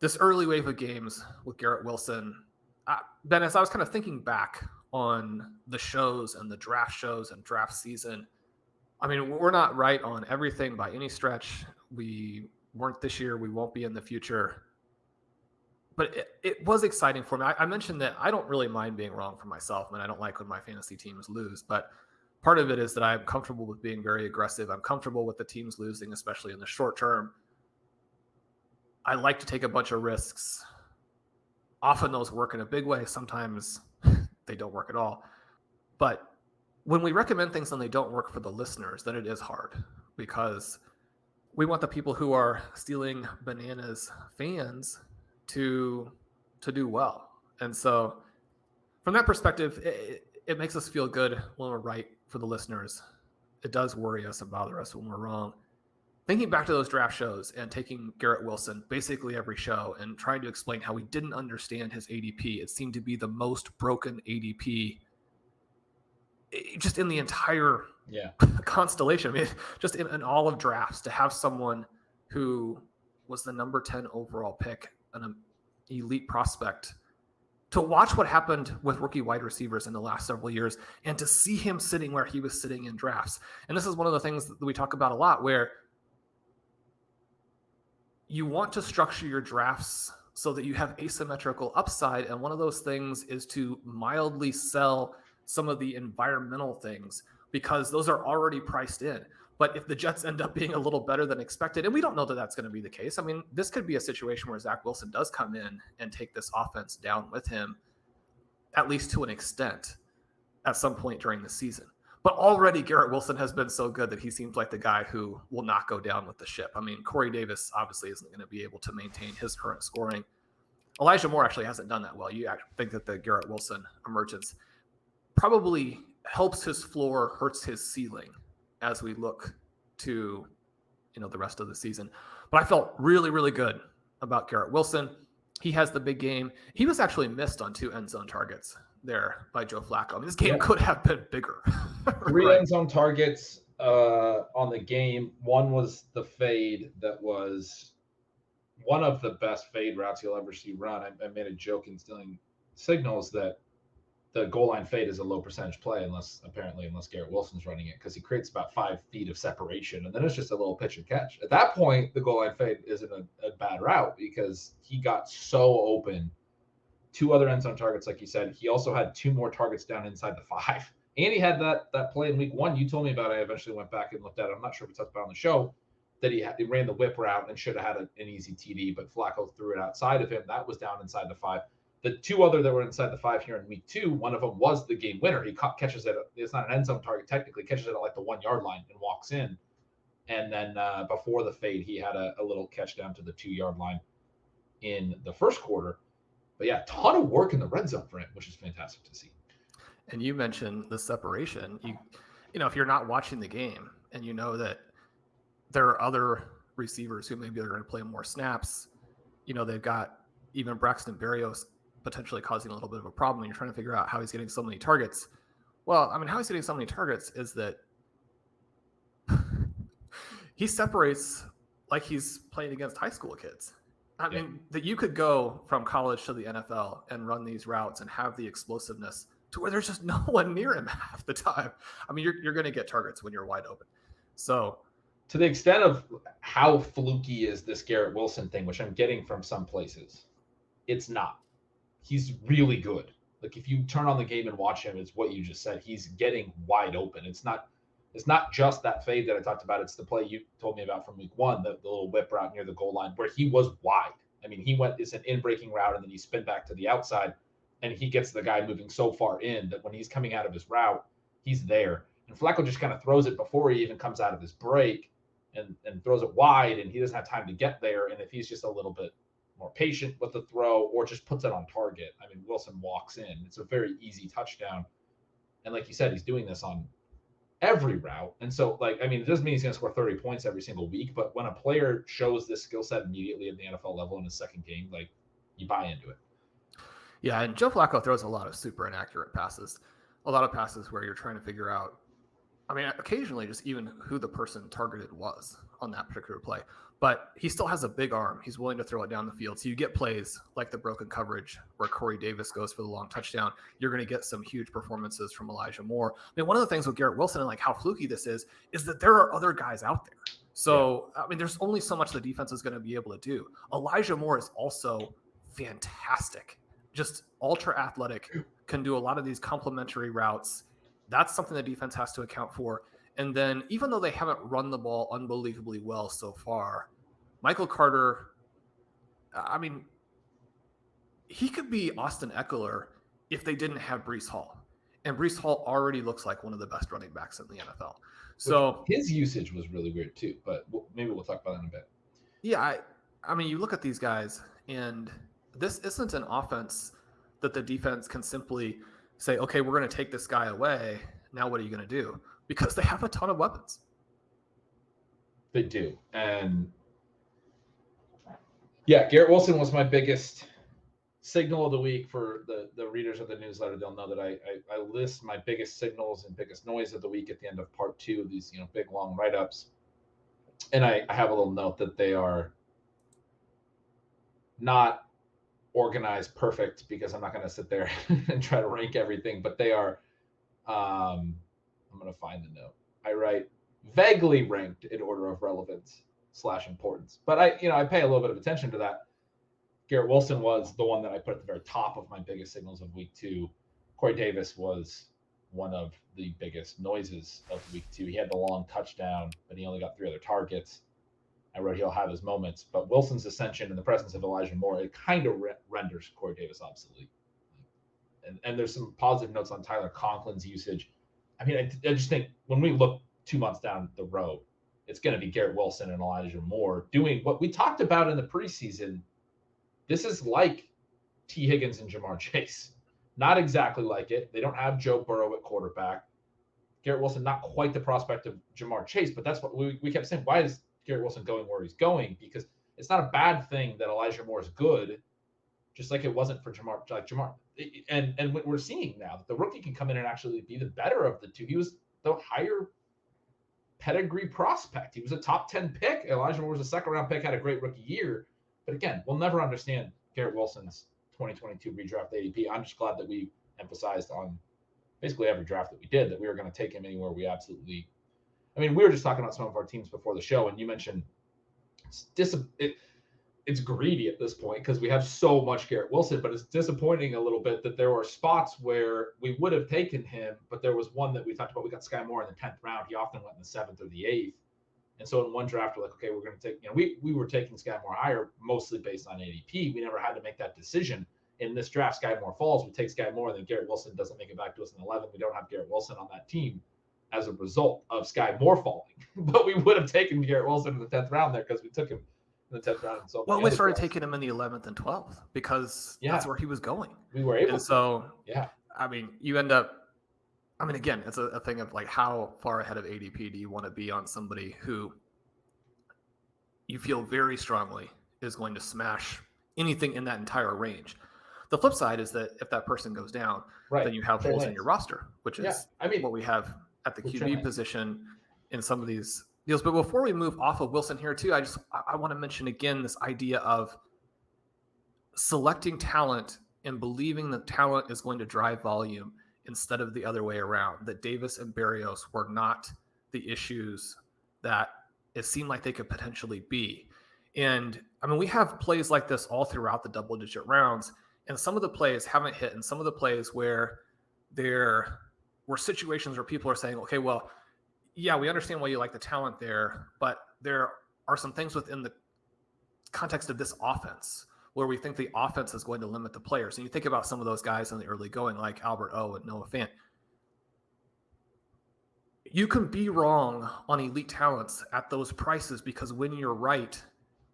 this early wave of games with Garrett Wilson, Ben, as I was kind of thinking back on the shows and the draft shows and draft season, I mean, we're not right on everything by any stretch. We weren't this year. We won't be in the future. But it was exciting for me. I mentioned that I don't really mind being wrong for myself. I mean, I don't like when my fantasy teams lose. But part of it is that I'm comfortable with being very aggressive. I'm comfortable with the teams losing, especially in the short term. I like to take a bunch of risks. Often those work in a big way. Sometimes they don't work at all. But when we recommend things and they don't work for the listeners, then it is hard because we want the people who are stealing bananas fans to do well. And so from that perspective, it makes us feel good when we're right for the listeners. It does worry us and bother us when we're wrong. Thinking back to those draft shows and taking Garrett Wilson basically every show and trying to explain how we didn't understand his ADP. It seemed to be the most broken ADP just in the entire constellation. I mean, just in all of drafts, to have someone who was the number 10 overall pick, an elite prospect, to watch what happened with rookie wide receivers in the last several years and to see him sitting where he was sitting in drafts. And this is one of the things that we talk about a lot, where you want to structure your drafts so that you have asymmetrical upside. And one of those things is to mildly sell some of the environmental things because those are already priced in. But if the Jets end up being a little better than expected, and we don't know that that's going to be the case. I mean, this could be a situation where Zach Wilson does come in and take this offense down with him, at least to an extent, at some point during the season. But already Garrett Wilson has been so good that he seems like the guy who will not go down with the ship. I mean, Corey Davis obviously isn't going to be able to maintain his current scoring. Elijah Moore actually hasn't done that well. You think that the Garrett Wilson emergence probably helps his floor, hurts his ceiling as we look to, the rest of the season. But I felt really, really good about Garrett Wilson. He has the big game. He was actually missed on 2 end zone targets there by Joe Flacco. I mean, this game could have been bigger. 3 end zone targets on the game. One was the fade that was one of the best fade routes you'll ever see run. I made a joke in stealing signals that the goal line fade is a low percentage play unless Garrett Wilson's running it, because he creates about 5 feet of separation, and then it's just a little pitch and catch. At that point, the goal line fade isn't a bad route because he got so open. 2 other end zone targets, like you said. He also had 2 more targets down inside the 5. And he had that play in week 1 you told me about. I eventually went back and looked at it. I'm not sure if we talked about it on the show, that he ran the whip route and should have had an easy TD, but Flacco threw it outside of him. That was down inside the 5. The 2 other that were inside the 5 here in week 2, one of them was the game winner. He catches it. It's not an end zone target technically. Catches it at like the 1 yard line and walks in. And then before the fade, he had a little catch down to the 2 yard line in the first quarter. But yeah, a ton of work in the red zone for him, which is fantastic to see. And you mentioned the separation. If you're not watching the game and you know that there are other receivers who maybe are going to play more snaps, they've got even Braxton Berrios potentially causing a little bit of a problem when you're trying to figure out how he's getting so many targets. Well, I mean, how he's getting so many targets is that he separates like he's playing against high school kids. I mean, that you could go from college to the NFL and run these routes and have the explosiveness to where there's just no one near him half the time. I mean, you're going to get targets when you're wide open. So to the extent of how fluky is this Garrett Wilson thing, which I'm getting from some places, it's not. He's really good. Like, if you turn on the game and watch him, it's what you just said. He's getting wide open. It's not just that fade that I talked about. It's the play you told me about from week 1, the little whip route near the goal line where he was wide. I mean, it's an in-breaking route, and then he spin back to the outside, and he gets the guy moving so far in that when he's coming out of his route, he's there. And Flacco just kind of throws it before he even comes out of his break and throws it wide, and he doesn't have time to get there. And if he's just a little bit more patient with the throw or just puts it on target, I mean, Wilson walks in. It's a very easy touchdown. And like you said, he's doing this on every route. And so, it doesn't mean he's going to score 30 points every single week, but when a player shows this skill set immediately at the NFL level in his second game, you buy into it. Yeah, and Joe Flacco throws a lot of super inaccurate passes, a lot of passes where you're trying to figure out, I mean, occasionally just even who the person targeted was on that particular play. but he still has a big arm. He's willing to throw it down the field. So you get plays like the broken coverage where Corey Davis goes for the long touchdown. You're going to get some huge performances from Elijah Moore. I mean, one of the things with Garrett Wilson and like how fluky this is that there are other guys out there. So, I mean, there's only so much the defense is going to be able to do. Elijah Moore is also fantastic, just ultra athletic, can do a lot of these complementary routes. That's something the defense has to account for. And then even though they haven't run the ball unbelievably well so far, Michael Carter, I mean, he could be Austin Eckler if they didn't have Breece Hall. And Breece Hall already looks like one of the best running backs in the NFL. So his usage was really weird too, but maybe we'll talk about that in a bit. Yeah, I mean, you look at these guys, and this isn't an offense that the defense can simply say, okay, we're going to take this guy away. Now what are you going to do? Because they have a ton of weapons. They do. And yeah, Garrett Wilson was my biggest signal of the week. For the readers of the newsletter, they'll know that I list my biggest signals and biggest noise of the week at the end of part 2 of these, big long write-ups. And I have a little note that they are not organized perfect, because I'm not going to sit there and try to rank everything, but they are, I'm going to find the note. I write vaguely ranked in order of relevance / importance, but I pay a little bit of attention to that. Garrett Wilson was the one that I put at the very top of my biggest signals of week 2. Corey Davis was one of the biggest noises of week 2. He had the long touchdown, but he only got 3 other targets. I wrote he'll have his moments, but Wilson's ascension in the presence of Elijah Moore, it kind of renders Corey Davis obsolete. And there's some positive notes on Tyler Conklin's usage. I mean, I just think when we look 2 months down the road, it's going to be Garrett Wilson and Elijah Moore doing what we talked about in the preseason. This is like T. Higgins and Jamar Chase. Not exactly like it. They don't have Joe Burrow at quarterback. Garrett Wilson, not quite the prospect of Jamar Chase, but that's what we kept saying. Why is Garrett Wilson going where he's going? Because it's not a bad thing that Elijah Moore is good, just like it wasn't for Jamar. And what we're seeing now, that the rookie can come in and actually be the better of the two. He was the higher pedigree prospect. He was a top 10 pick. Elijah Moore was a second-round pick, had a great rookie year. But again, we'll never understand Garrett Wilson's 2022 redraft ADP. I'm just glad that we emphasized on basically every draft that we did that we were going to take him anywhere we absolutely. I mean, we were just talking about some of our teams before the show, and you mentioned it's greedy at this point because we have so much Garrett Wilson, but it's disappointing a little bit that there were spots where we would have taken him, but there was one that we talked about. We got Sky Moore in the 10th round. He often went in the 7th or the 8th. And so in one draft, we're like, okay, we're going to take, we were taking Sky Moore higher, mostly based on ADP. We never had to make that decision. In this draft, Sky Moore falls. We take Sky Moore, and then Garrett Wilson doesn't make it back to us in 11. We don't have Garrett Wilson on that team as a result of Sky Moore falling. But we would have taken Garrett Wilson in the 10th round there because we took him in the 10th round. And so we started taking him in the 11th and 12th because that's where he was going. We were able to. So, yeah. I mean, you end up, again, it's a thing of like how far ahead of ADP do you want to be on somebody who you feel very strongly is going to smash anything in that entire range. The flip side is that if that person goes down, then you have holes in your roster, which is what we have at the QB position in some of these deals. But before we move off of Wilson here too, I want to mention again this idea of selecting talent and believing that talent is going to drive volume instead of the other way around, that Davis and Berrios were not the issues that it seemed like they could potentially be. And we have plays like this all throughout the double-digit rounds, and some of the plays haven't hit, and some of the plays where there were situations where people are saying, okay, well, yeah, we understand why you like the talent there, but there are some things within the context of this offense where we think the offense is going to limit the players. And you think about some of those guys in the early going, like Albert O and Noah Fant. You can be wrong on elite talents at those prices because when you're right,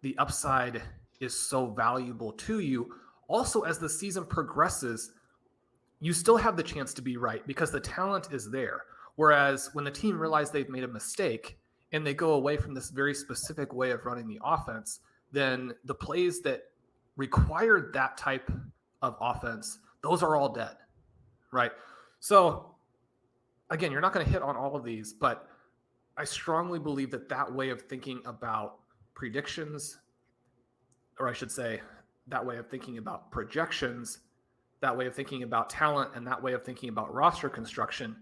the upside is so valuable to you. Also, as the season progresses, you still have the chance to be right because the talent is there. Whereas when the team realizes they've made a mistake and they go away from this very specific way of running the offense, then the plays that required that type of offense, those are all dead, right? So again, you're not going to hit on all of these, but I strongly believe that way of thinking about predictions, or I should say, that way of thinking about projections, that way of thinking about talent, and that way of thinking about roster construction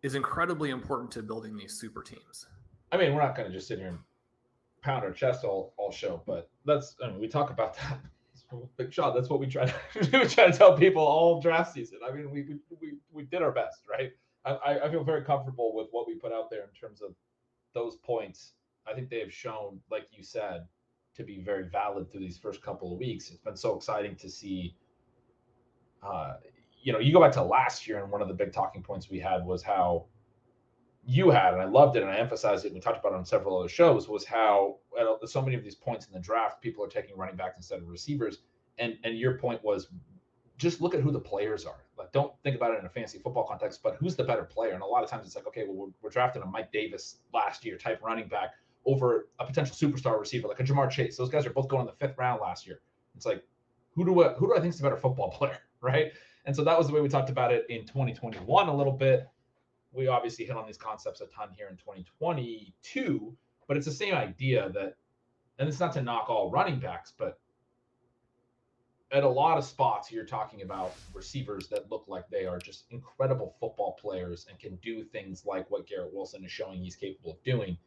is incredibly important to building these super teams. I mean, we're not going to just sit here and pound our chest all show, but we talk about that. Big shot. That's what we try to we try to tell people all draft season. I mean, we did our best, right? I feel very comfortable with what we put out there in terms of those points. I think they have shown, like you said, to be very valid through these first couple of weeks. It's been so exciting to see. You go back to last year, and one of the big talking points we had was how you had, and I loved it, and I emphasized it, and we talked about it on several other shows, was how at so many of these points in the draft, people are taking running backs instead of receivers. And your point was, just look at who the players are. Like, don't think about it in a fantasy football context, but who's the better player? And a lot of times it's like, okay, well, we're drafting a Mike Davis last year type running back over a potential superstar receiver like a Jamar Chase. Those guys are both going in the 5th round last year. It's like, who do I think is the better football player, right? And so that was the way we talked about it in 2021 a little bit. We obviously hit on these concepts a ton here in 2022, but it's the same idea that, and it's not to knock all running backs, but at a lot of spots, you're talking about receivers that look like they are just incredible football players and can do things like what Garrett Wilson is showing he's capable of doing.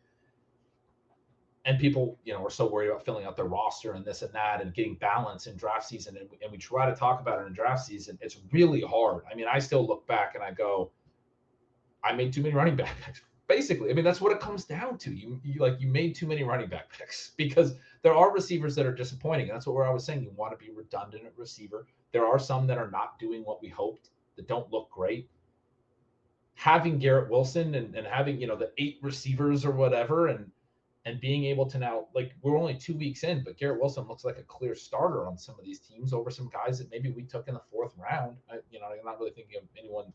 And people, are so worried about filling out their roster and this and that and getting balance in draft season. And we try to talk about it in draft season. It's really hard. I mean, I still look back and I go, I made too many running back picks. Basically, I mean, that's what it comes down to. You made too many running back picks because there are receivers that are disappointing. That's what I was saying. You want to be redundant at receiver. There are some that are not doing what we hoped, that don't look great. Having Garrett Wilson and having, the 8 receivers or whatever, and being able to now, like, we're only 2 weeks in, but Garrett Wilson looks like a clear starter on some of these teams over some guys that maybe we took in the 4th round. I'm not really thinking of anyone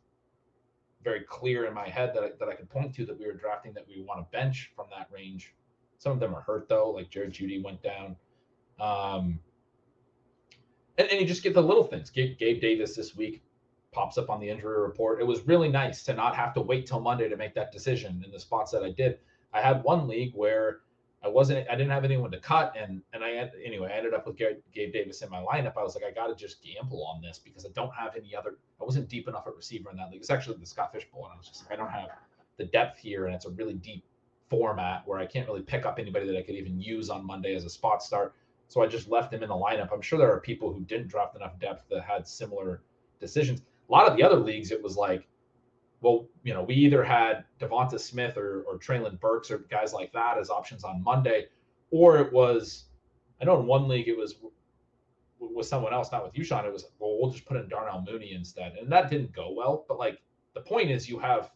very clear in my head that I could point to that we were drafting that we want to bench from that range. Some of them are hurt though, like Jared Judy went down. And you just get the little things. Gabe Davis this week pops up on the injury report. It was really nice to not have to wait till Monday to make that decision in the spots that I did. I had one league where I didn't have anyone to cut, and I ended up with Gabe Davis in my lineup. I was like, I got to just gamble on this because I don't have any other. I wasn't deep enough at receiver in that league. It's actually the Scott Fish Bowl, and I was just like, I don't have the depth here, and it's a really deep format where I can't really pick up anybody that I could even use on Monday as a spot start. So I just left him in the lineup. I'm sure there are people who didn't draft enough depth that had similar decisions. A lot of the other leagues, it was like, well, we either had Devonta Smith or Traylon Burks or guys like that as options on Monday, or it was, I know in one league it was with someone else, not with you, Sean. It was, well, we'll just put in Darnell Mooney instead. And that didn't go well. But like, the point is you have,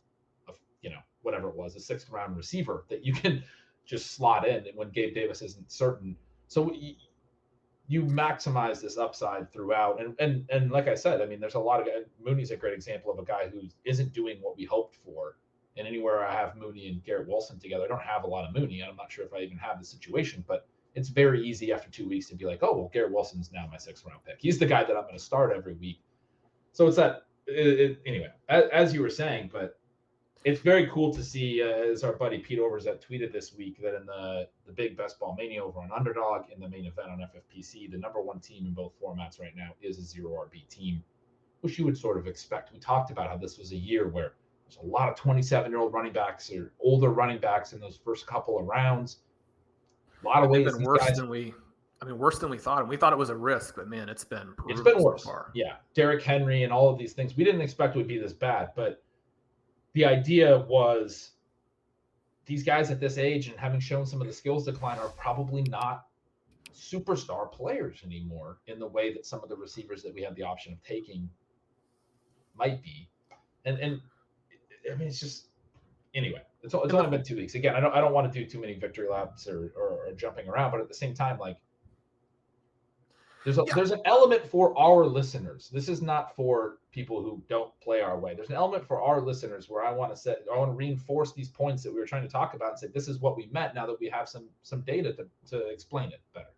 whatever it was, a 6th round receiver that you can just slot in when Gabe Davis isn't certain. So you maximize this upside throughout. And like I said, I mean, there's a lot of guys. Mooney's a great example of a guy who isn't doing what we hoped for. And anywhere I have Mooney and Garrett Wilson together, I don't have a lot of Mooney. I'm not sure if I even have the situation, but it's very easy after 2 weeks to be like, oh, well, Garrett Wilson's now my 6th round pick. He's the guy that I'm going to start every week. So it's that, anyway, as you were saying, but it's very cool to see, as our buddy Pete Overzet tweeted this week, that in the big Best Ball Mania over on Underdog, in the main event on FFPC, the number 1 team in both formats right now is a 0RB team, which you would sort of expect. We talked about how this was a year where there's a lot of 27-year-old running backs or older running backs in those first couple of rounds. A lot of ways been worse than we thought. And we thought it was a risk, but man, it's been worse so far. Yeah. Derrick Henry and all of these things. We didn't expect it would be this bad, but the idea was these guys at this age and having shown some of the skills decline are probably not superstar players anymore in the way that some of the receivers that we had the option of taking might be. And I mean, it's just, anyway, it's only been 2 weeks. Again, I don't want to do too many victory laps or jumping around, but at the same time, like, there's an element for our listeners. This is not for people who don't play our way. There's an element for our listeners where I want to reinforce these points that we were trying to talk about and say, this is what we meant now that we have some data to explain it better.